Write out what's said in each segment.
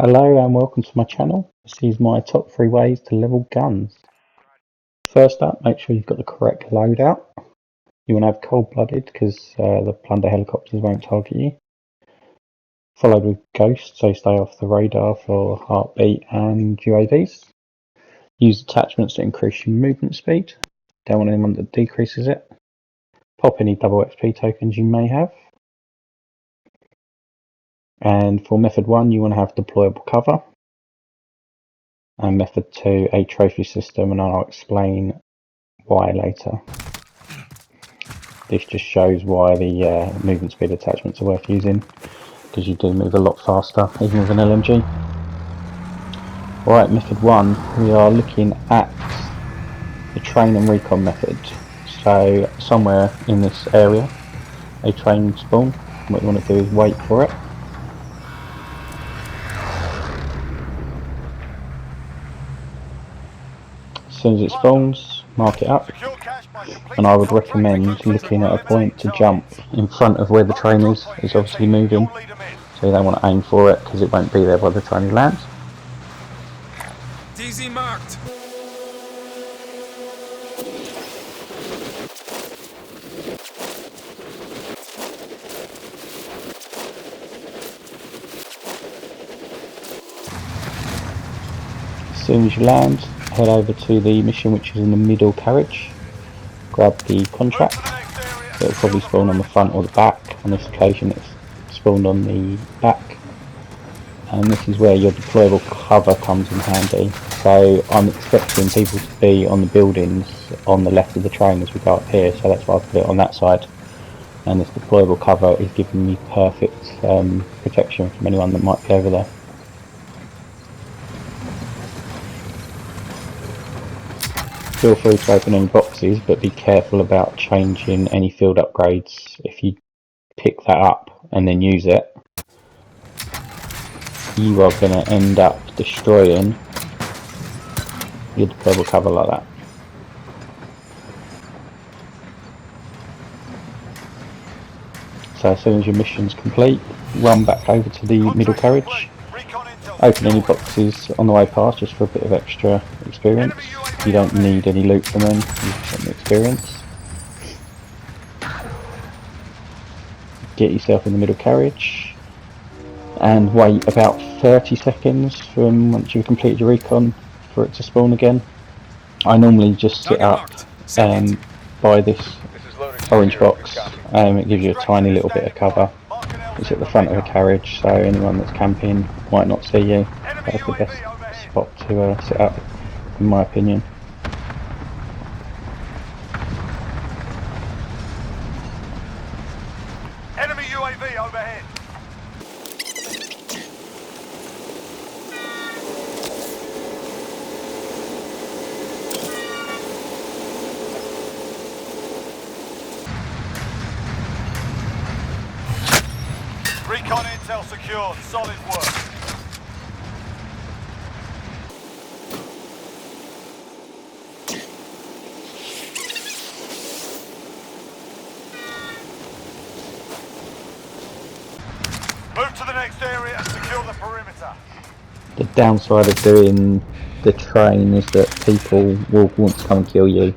Hello and welcome to my channel. This is my top 3 ways to level guns. First up, make sure you've got the correct loadout. You want to have cold-blooded because the plunder helicopters won't target you. Followed with ghost, so stay off the radar for heartbeat and UAVs. Use attachments to increase your movement speed. Don't want anyone that decreases it. Pop any double XP tokens you may have. And for method 1, you want to have deployable cover. And method 2, a trophy system, and I'll explain why later. This just shows why the movement speed attachments are worth using, because you do move a lot faster even with an LMG. Alright, method 1, we are looking at the train and recon method. So somewhere in this area a train will spawn. What you want to do is wait for it. As soon as it spawns, mark it up, and I would recommend looking at a point to jump in front of where the train is. It's obviously moving, so you don't want to aim for it because it won't be there by the time you land. DZ marked. As soon as you land, head over to the mission which is in the middle carriage. Grab the contract. It will probably spawn on the front or the back. On this occasion it's spawned on the back. And this is where your deployable cover comes in handy. So I'm expecting people to be on the buildings on the left of the train as we go up here, so that's why I put it on that side. And this deployable cover is giving me perfect protection from anyone that might be over there. Feel free to open any boxes, but be careful about changing any field upgrades. If you pick that up and then use it, you are going to end up destroying your deployable cover like that. So as soon as your mission's complete, run back over to the middle carriage. Open any boxes on the way past just for a bit of extra experience. You don't need any loot from them, you just want the experience. Get yourself in the middle carriage and wait about 30 seconds from once you've completed your recon for it to spawn again. I normally just sit up by this orange box, it gives you a tiny little bit of cover. It's at the front of the carriage, so anyone that's camping might not see you. That's the best spot to sit up, in my opinion. Enemy UAV overhead. Recon intel secured. Solid work. Move to the next area and secure the perimeter. The downside of doing the train is that people will want to come and kill you.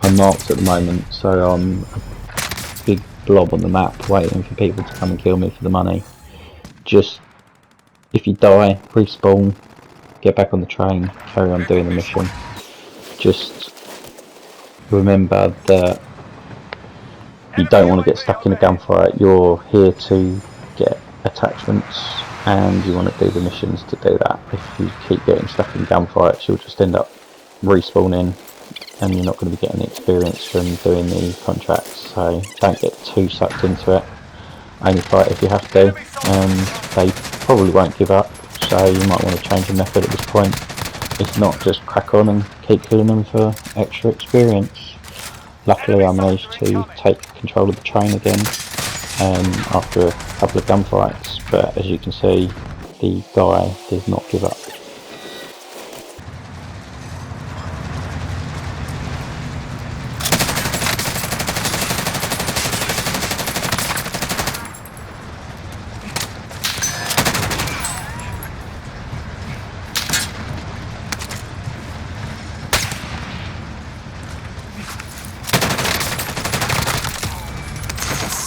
I'm marked at the moment, so I'm a big blob on the map waiting for people to come and kill me for the money. Just, if you die, respawn, get back on the train, carry on doing the mission. Just remember that you don't want to get stuck in a gunfight. You're here to get attachments and you want to do the missions to do that. If you keep getting stuck in gunfights, you'll just end up respawning and you're not going to be getting the experience from doing the contracts. So don't get too sucked into it. Only fight if you have to. They probably won't give up, so you might want to change your method at this point. If not, just crack on and keep killing them for extra experience. Luckily I managed to take control of the train again after a couple of gunfights, but as you can see, the guy does not give up.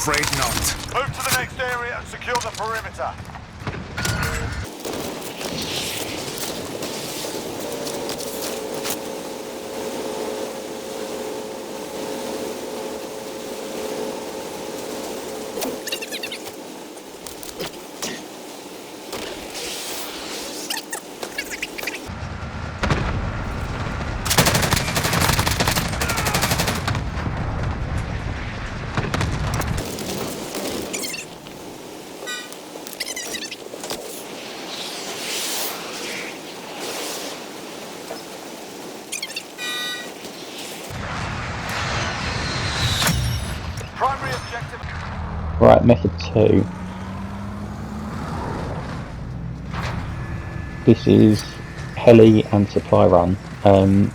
afraid not. Move to the next area and secure the perimeter. Primary objective. Right, method 2. This is heli and supply run.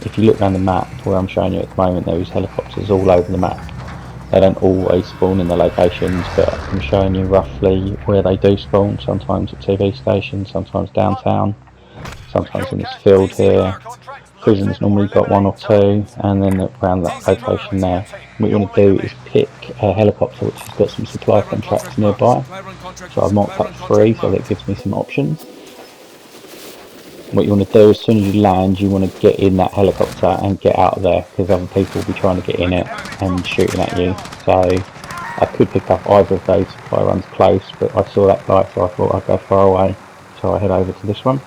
If you look around the map where I'm showing you at the moment, there is helicopters all over the map. They don't always spawn in the locations, but I'm showing you roughly where they do spawn. Sometimes at TV stations, sometimes downtown, sometimes in this field here. Prison's normally got 1 or 2, and then around that location there. What you want to do is pick a helicopter which has got some supply contracts nearby. So I've marked up 3, so that gives me some options. What you want to do as soon as you land, you want to get in that helicopter and get out of there, because other people will be trying to get in it and shooting at you. So I could pick up either of those supply runs close, but I saw that guy, so I thought I'd go far away. So I head over to this one.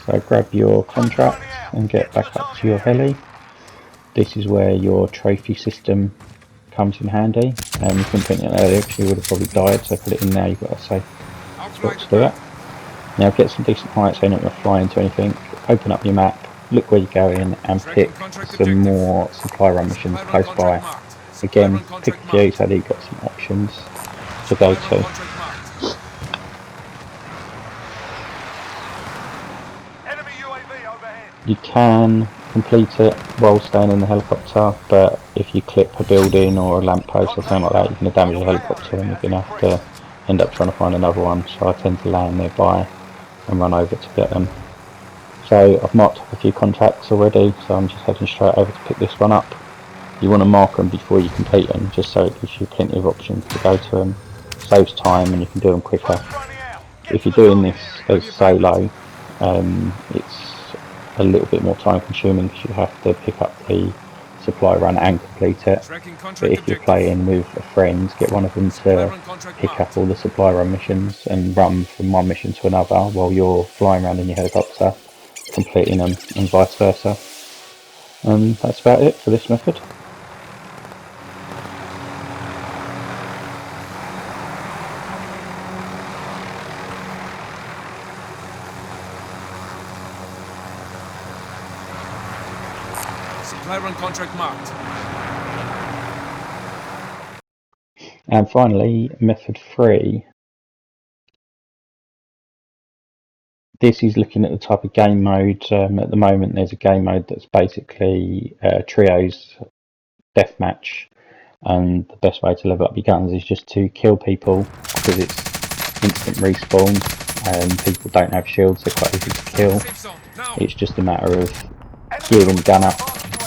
So grab your contract and get back up to your heli. This is where your trophy system comes in handy. You couldn't put it in earlier because you would have probably died, so put it in now, you've got a safe spot to do it. Now get some decent height so you're not going to fly into anything. Open up your map, look where you're going, and pick some more supply run missions close by. Again, pick a few so that you've got some options to go to. You can complete it while staying in the helicopter, but if you clip a building or a lamppost or something like that, you're going to damage the helicopter and you're going to have to end up trying to find another one. So I tend to land nearby and run over to get them. So I've marked up a few contracts already, so I'm just heading straight over to pick this one up. You want to mark them before you complete them, just so it gives you plenty of options to go to them. Saves time and you can do them quicker. If you're doing this as solo, it's a little bit more time consuming because you have to pick up the supply run and complete it. But if you're playing with a friend, get one of them to pick up all the supply run missions and run from one mission to another while you're flying around in your helicopter, completing them, and vice versa. That's about it for this method. Supply run contract marked. And finally, method 3. This is looking at the type of game mode. At the moment there's a game mode that's basically trios deathmatch, and the best way to level up your guns is just to kill people because it's instant respawn and people don't have shields, they're quite easy to kill. It's just a matter of gearing the gun up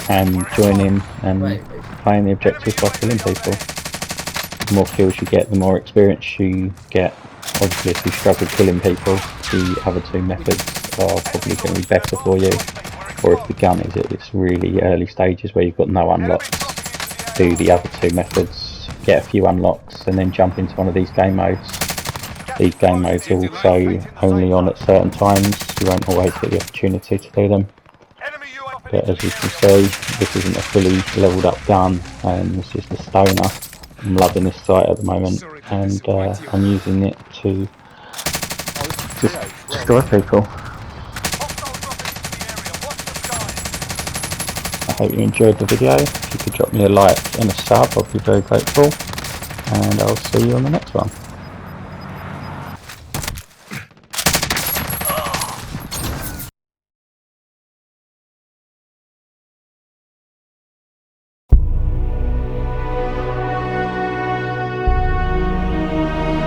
and joining and playing the objective by killing people. The more kills you get, the more experience you get. Obviously if you struggle killing people, the other 2 methods are probably going to be better for you. Or if the gun is at its really early stages where you've got no unlocks, do the other 2 methods, get a few unlocks and then jump into one of these game modes. These game modes are also only on at certain times, you won't always get the opportunity to do them. But as you can see, this isn't a fully leveled up gun, it's just a stoner. I'm loving this sight at the moment, and I'm using it to just destroy people. I hope you enjoyed the video. If you could drop me a like and a sub, I'd be very grateful, and I'll see you on the next one.